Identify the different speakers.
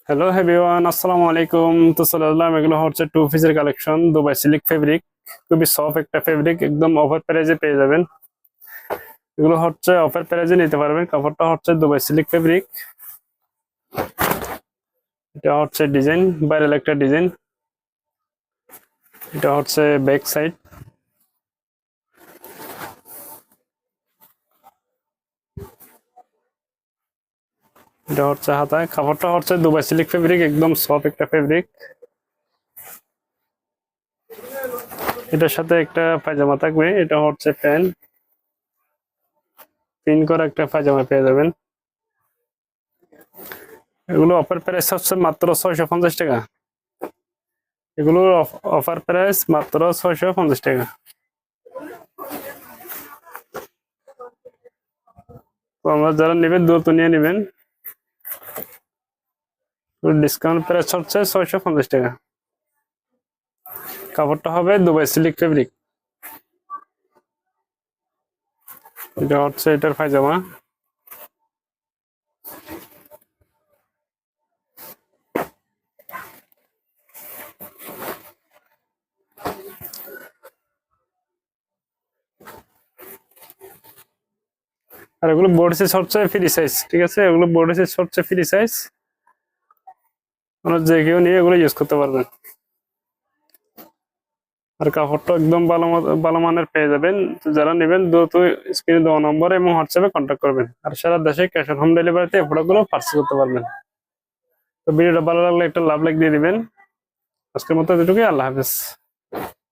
Speaker 1: Hello everyone, আসসালামু আলাইকুম। তো চলে আসলাম, এগুলো হচ্ছে টু পিসের কালেকশন, দুবাই সিল্ক ফেব্রিক। খুবই সফট একটা ফেব্রিক, একদম অফার প্রাইজে পেয়ে যাবেন। এগুলো হচ্ছে অফার প্রাইজে নিতে পারবেন। কাপড়টা হচ্ছে দুবাই সিল্ক ফেব্রিক। এটা হচ্ছে ডিজাইন, ভাইরাল একটা ডিজাইন। এটা হচ্ছে ব্যাক সাইড। এটা হচ্ছে হাতায়। কাপড়টা হচ্ছে দুবাই সিল্ক ফেব্রিক, একদম সফট একটা ফেব্রিক। এটার সাথে একটা পায়জামা থাকবে। এটা হচ্ছে প্যান্ট, পিন করা একটা পায়জামা পেয়ে যাবেন। এগুলো অফার প্রাইস হচ্ছে মাত্র 650 টাকা। এগুলোর অফার প্রাইস মাত্র 650 টাকা। তো আমরা যারা নেবেন দ্রুত নিয়ে নেবেন। ডিসকাউন্ট প্রাইস হচ্ছে 650 টাকা। কাপড়টা হবে দুবাই সিল্ক ফেব্রিক। এটা হচ্ছে এটার পায়জামা। আর এগুলো বডি সাইজ হচ্ছে ফ্রি সাইজ, ঠিক আছে? এগুলো বডি সাইজ হচ্ছে ফ্রি সাইজ। মানে যে কেউ নিয়ে এগুলো ইউজ করতে পারবেন। আর কাপড়টা একদম ভালো মানের পেয়ে যাবেন। তো যারা নেবেন দ্রুত স্ক্রিনে দেওয়া নম্বর এবং হোয়াটসঅ্যাপে কন্ট্যাক্ট করবেন। আর সারা দেশে ক্যাশ অন হোম ডেলিভারিতে এই প্রোডাক্টগুলো পার্চেস করতে পারবেন। তো ভিডিওটা ভালো লাগলে একটা লাভ লাইক দিয়ে দিবেন। আজকের মতো এতটুকুই। আল্লাহ হাফেজ।